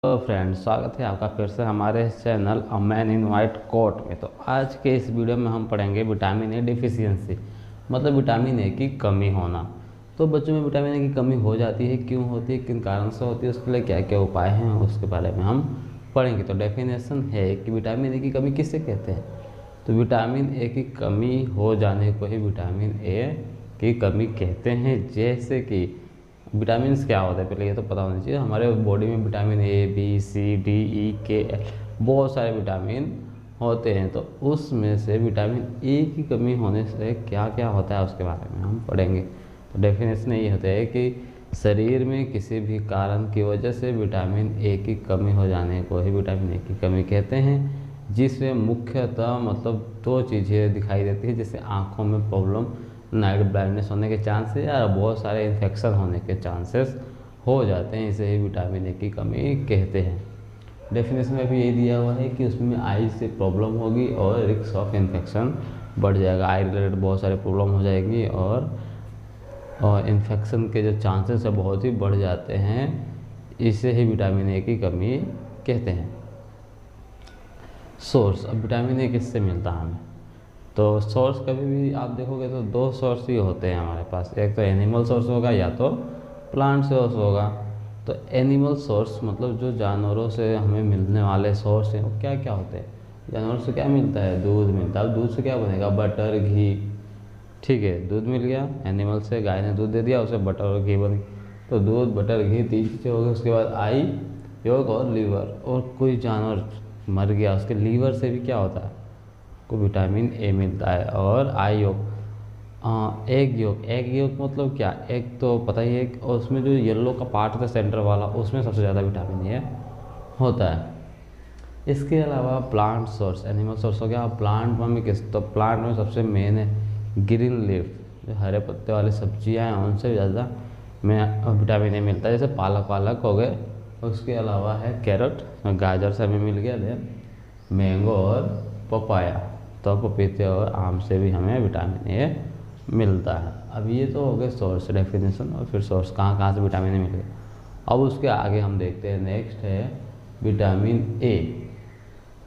तो फ्रेंड्स, स्वागत है आपका फिर से हमारे channel a man in white coat में। तो आज के इस वीडियो में हम पढ़ेंगे विटामिन ए डिफिशियंसी, मतलब विटामिन ए की कमी होना। तो बच्चों में विटामिन ए की कमी हो जाती है, क्यों होती है, किन कारण से होती है, उसके लिए क्या क्या उपाय हैं, उसके बारे में हम पढ़ेंगे। तो डेफिनेशन है कि विटामिन ए की कमी किसे कहते हैं। तो विटामिन ए की कमी हो जाने को ही विटामिन ए की कमी कहते हैं। जैसे कि विटामिन क्या होता है, पहले ये तो पता होना चाहिए। हमारे बॉडी में vitamin A, B, C, D, E, K, L बहुत सारे विटामिन होते हैं। तो उसमें से विटामिन ए की कमी होने से क्या क्या होता है उसके बारे में हम पढ़ेंगे। तो डेफिनेशन ये होता है कि शरीर में किसी भी कारण की वजह से विटामिन ए की कमी हो जाने को ही विटामिन ए की कमी कहते हैं, जिसमें मुख्यतः मतलब दो चीज़ें दिखाई देती है, जैसे आँखों में प्रॉब्लम, नाइट ब्लाइंडनेस होने के चांसेस या बहुत सारे इन्फेक्शन होने के चांसेस हो जाते हैं। इसे ही विटामिन ए की कमी कहते हैं। डेफिनेशन में भी यही दिया हुआ है कि उसमें आई से प्रॉब्लम होगी और रिस्क ऑफ इन्फेक्शन बढ़ जाएगा। आई रिलेटेड बहुत सारे प्रॉब्लम हो जाएंगी और इन्फेक्शन के जो चांसेस है बहुत ही बढ़ जाते हैं। इसे ही विटामिन ए की कमी कहते हैं। सोर्स, अब विटामिन ए किससे मिलता है हमें। तो सोर्स कभी भी आप देखोगे तो दो सोर्स ही होते हैं हमारे पास, एक तो एनिमल सोर्स होगा या तो प्लांट सोर्स होगा। तो एनिमल सोर्स मतलब जो जानवरों से हमें मिलने वाले सोर्स हैं वो क्या क्या होते हैं। जानवरों से क्या मिलता है, दूध मिलता है। अब दूध से क्या बनेगा, बटर, घी। ठीक है, दूध मिल गया एनिमल से, गाय ने दूध दे दिया, उसे बटर और घी बन गई। तो दूध, बटर, घी तीन चीज़ें हो गई। उसके बाद आई, योग और लीवर। और कोई जानवर मर गया, उसके लीवर से भी क्या होता है, को विटामिन ए मिलता है। और आई योग, एग योग। एग योग मतलब क्या, एग तो पता ही है, और उसमें जो येलो का पार्ट होता है सेंटर वाला, उसमें सबसे ज़्यादा विटामिन ए होता है। इसके अलावा प्लांट सोर्स, एनिमल सोर्स हो गया। प्लांट में किस, तो प्लांट में सबसे मेन है ग्रीन लीफ, जो हरे पत्ते वाली सब्जियां हैं उनसे ज़्यादा में विटामिन ए मिलता है। जैसे पालक हो गए। उसके अलावा है कैरेट, गाजर से हमें मिल गया। देन मैंगो और पपाया, तो पपीते और आम से भी हमें विटामिन ए मिलता है। अब ये तो हो गए सोर्स डेफिनेशन, और फिर सोर्स कहाँ कहाँ से विटामिन ए मिल गया। अब उसके आगे हम देखते हैं, नेक्स्ट है विटामिन ए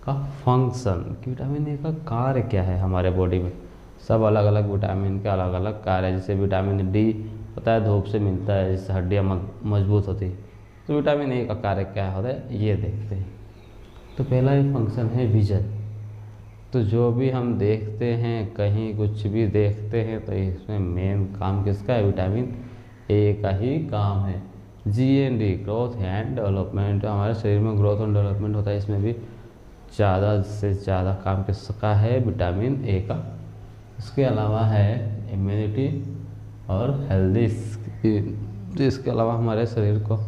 का फंक्शन, कि विटामिन ए का कार्य क्या है हमारे बॉडी में। सब अलग अलग विटामिन के अलग अलग कार्य है। जैसे विटामिन डी पता है धूप से मिलता है, जिससे हड्डियाँ मजबूत होती है। तो विटामिन ए का कार्य क्या होता है ये देखते हैं। तो पहला ही फंक्शन है विजन। तो जो भी हम देखते हैं, कहीं कुछ भी देखते हैं, तो इसमें मेन काम किसका है, विटामिन ए का ही काम है। GND, ग्रोथ एंड डेवलपमेंट, हमारे शरीर में ग्रोथ और डेवलपमेंट होता है, इसमें भी ज़्यादा से ज़्यादा काम किसका है, विटामिन ए का। इसके अलावा है इम्यूनिटी और हेल्दी स्किन। तो इसके अलावा हमारे शरीर को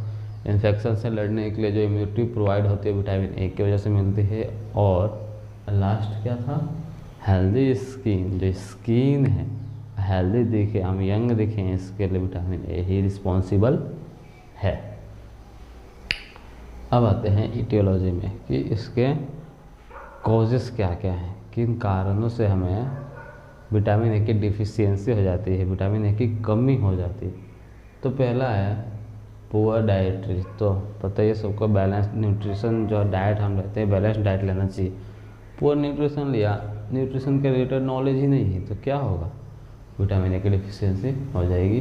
इन्फेक्शन से लड़ने के लिए जो इम्यूनिटी प्रोवाइड होती है विटामिन ए की वजह से मिलती है। और लास्ट क्या था, हेल्दी स्किन। जो स्किन है हेल्दी दिखे, हम यंग दिखें, इसके लिए विटामिन ए ही रिस्पॉन्सिबल है। अब आते हैं इटियोलॉजी में, कि इसके कॉजेस क्या क्या हैं, किन कारणों से हमें विटामिन ए की डिफिशियंसी हो जाती है, विटामिन ए की कमी हो जाती है। तो पहला है पुअर डाइटरी। तो पता ही है सबको, बैलेंस न्यूट्रिशन जो डाइट हम लेते हैं, बैलेंस डाइट लेना चाहिए। पुअर न्यूट्रिशन लिया, न्यूट्रिशन के रिलेटेड नॉलेज ही नहीं है, तो क्या होगा, विटामिन ए की डिफिशियंसी हो जाएगी।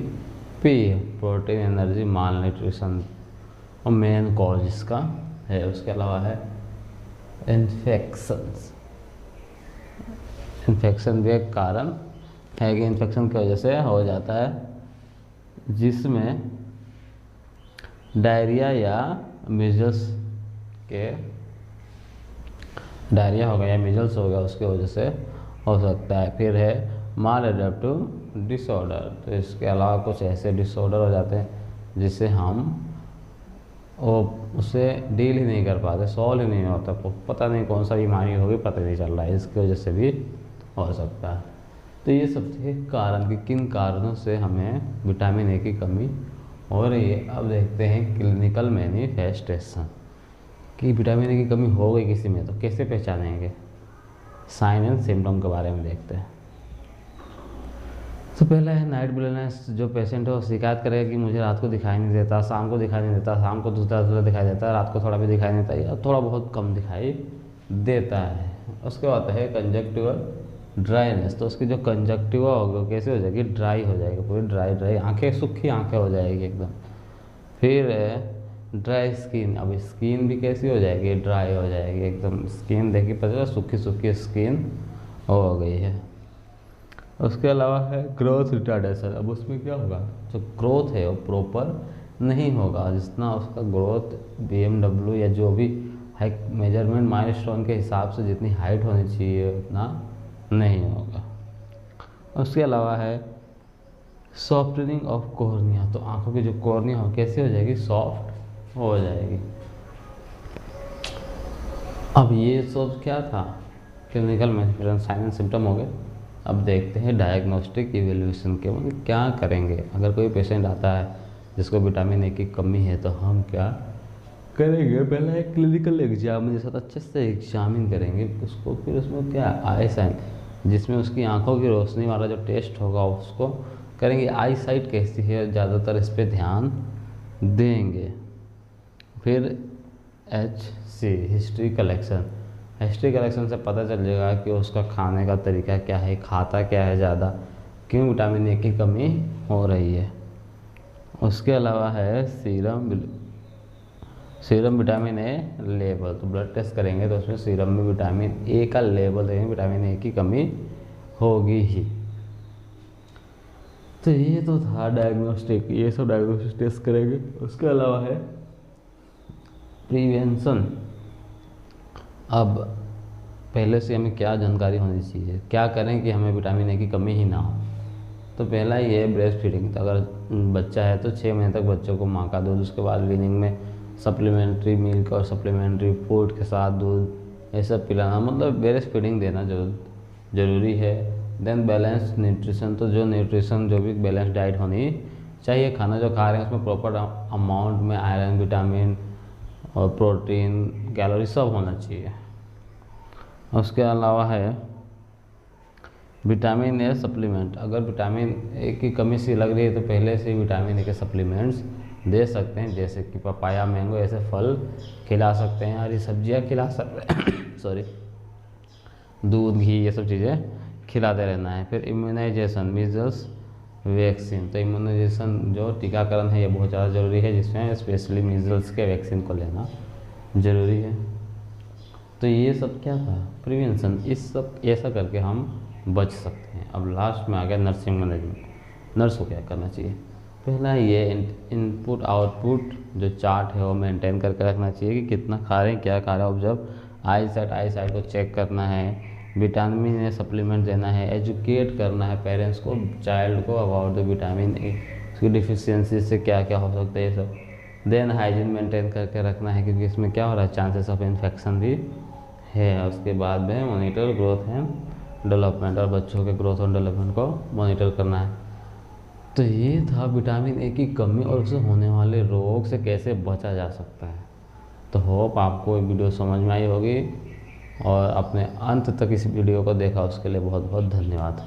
पी, प्रोटीन एनर्जी माल न्यूट्रिशन, और मेन कॉज इसका है। उसके अलावा है इन्फेक्शंस। इन्फेक्शन भी एक कारण है कि इन्फेक्शन की वजह से हो जाता है, जिसमें डायरिया या मिजल्स के, डायरिया हो गया या मिजल्स हो गया, उसकी वजह से हो सकता है। फिर है माल एडेप्टिव डिसऑर्डर। तो इसके अलावा कुछ ऐसे डिसऑर्डर हो जाते हैं जिससे हम वो उससे डील ही नहीं कर पाते, सॉल्व ही नहीं होता, पता नहीं कौन सा बीमारी होगी, पता नहीं चल रहा है, इसकी वजह से भी हो सकता है। तो ये सब थे कारण कि किन कारणों से हमें विटामिन ए की कमी हो रही है। अब देखते हैं क्लिनिकल मैनिफेस्टेशन, कि विटामिन ए की कमी हो गई किसी में तो कैसे पहचानेंगे। साइन एंड सिम्टम के बारे में देखते हैं। तो पहला है नाइट ब्लाइंडनेस। जो पेशेंट है वो शिकायत करेगा कि मुझे रात को दिखाई नहीं देता, शाम को दिखाई नहीं देता, शाम को दूसरा दूसरा दिखाई देता है, रात को थोड़ा भी दिखाई नहीं देता या थोड़ा बहुत कम दिखाई देता है। उसके बाद है कंजक्टिवल ड्राइनेस। तो उसकी जो कंजक्टिवा होगी वो कैसे हो जाएगी, ड्राई हो जाएगी, पूरी ड्राई ड्राई आंखें, सूखी आंखें हो जाएगी एकदम। फिर ड्राई स्किन। अब स्किन भी कैसी हो जाएगी, ड्राई हो जाएगी एकदम। स्किन देखिए पता चला सूखी सूखी स्किन हो गई है। उसके अलावा है ग्रोथ रिटार्डेशन। अब उसमें क्या होगा, जो ग्रोथ है वो प्रॉपर नहीं होगा, जितना उसका ग्रोथ BMW या जो भी हाइट मेजरमेंट माइलस्टोन के हिसाब से जितनी हाइट होनी चाहिए उतना नहीं होगा। उसके अलावा है सॉफ्टनिंग ऑफ कॉर्निया। तो आंखों की जो कॉर्निया हो कैसी हो जाएगी, सॉफ्ट हो जाएगी। अब ये सब क्या था, clinical manifestation sign and symptom हो गए। अब देखते हैं डायग्नोस्टिक इवेल्यूएशन के, मतलब क्या करेंगे। अगर कोई पेशेंट आता है जिसको विटामिन ए की कमी है तो हम क्या करेंगे, पहले एक क्लिनिकल एग्जाम के साथ अच्छे से एग्जामिन करेंगे उसको। फिर उसमें क्या आई साइन, जिसमें उसकी आंखों की रोशनी वाला जो टेस्ट होगा उसको करेंगे। आई साइट कैसी है ज़्यादातर इस पर ध्यान देंगे। फिर HC history collection. History collection से पता चल जाएगा कि उसका खाने का तरीका क्या है, खाता क्या है ज़्यादा, क्यों विटामिन ए की कमी हो रही है। उसके अलावा है सीरम विटामिन ए लेवल। तो ब्लड टेस्ट करेंगे तो उसमें सीरम में विटामिन ए का लेवल देखेंगे, विटामिन ए की कमी होगी ही। तो ये तो था डायग्नोस्टिक, ये सब डायग्नोस्टिक टेस्ट करेंगे। उसके अलावा है प्रिवेंशन। अब पहले से हमें क्या जानकारी होनी चाहिए, क्या करें कि हमें विटामिन ए की कमी ही ना हो। तो पहला ये है ब्रेस्ट फीडिंग। तो अगर बच्चा है तो 6 महीने तक बच्चों को माँ का दूध, उसके बाद वीनिंग में सप्लीमेंट्री मिल्क और सप्लीमेंट्री फूड के साथ दूध ये सब पिलाना, मतलब ब्रेस्ट फीडिंग देना ज़रूरी है। Then balance nutrition. तो जो न्यूट्रिशन जो भी बैलेंस डाइट होनी चाहिए, खाना जो खा रहे हैं उसमें प्रॉपर अमाउंट में आयरन, विटामिन और प्रोटीन, कैलोरी सब होना चाहिए। उसके अलावा है विटामिन ए सप्लीमेंट। अगर विटामिन ए की कमी सी लग रही है तो पहले से विटामिन ए के सप्लीमेंट्स दे सकते हैं, जैसे कि पपाया, मैंगो ऐसे फल खिला सकते हैं, हरी सब्जियां खिला सकते हैं सॉरी, दूध, घी ये सब चीज़ें खिलाते रहना है। फिर इम्यूनाइजेशन, मीजल्स वैक्सीन। तो इम्यूनाइजेशन जो टीकाकरण है ये बहुत ज़्यादा ज़रूरी है, जिसमें स्पेशली मीजल्स के वैक्सीन को लेना ज़रूरी है। तो ये सब क्या था, प्रिवेंशन। इस सब ऐसा करके हम बच सकते हैं। अब लास्ट में आ गया नर्सिंग मैनेजमेंट। नर्स को क्या करना चाहिए, पहला ये इनपुट आउटपुट जो चार्ट है वो मेंटेन करके रखना चाहिए कि कितना खा रहे हैं, क्या खा रहे हैं। ऑब्जर्व आई साइट को चेक करना है, विटामिन ए सप्लीमेंट देना है, एजुकेट करना है पेरेंट्स को, चाइल्ड को अबाउट द विटामिन ए, उसकी डिफिशियंसी से क्या क्या हो सकता है ये सब। देन हाइजीन मेंटेन करके रखना है, क्योंकि इसमें क्या हो रहा है, चांसेस ऑफ इन्फेक्शन भी है। उसके बाद में मॉनिटर ग्रोथ एंड डेवलपमेंट, और बच्चों के ग्रोथ और डेवलपमेंट को मॉनिटर करना है। तो ये था विटामिन ए की कमी और उससे होने वाले रोग से कैसे बचा जा सकता है। तो होप आपको ये वीडियो समझ में आई होगी और अपने अंत तक इस वीडियो को देखा उसके लिए बहुत बहुत धन्यवाद।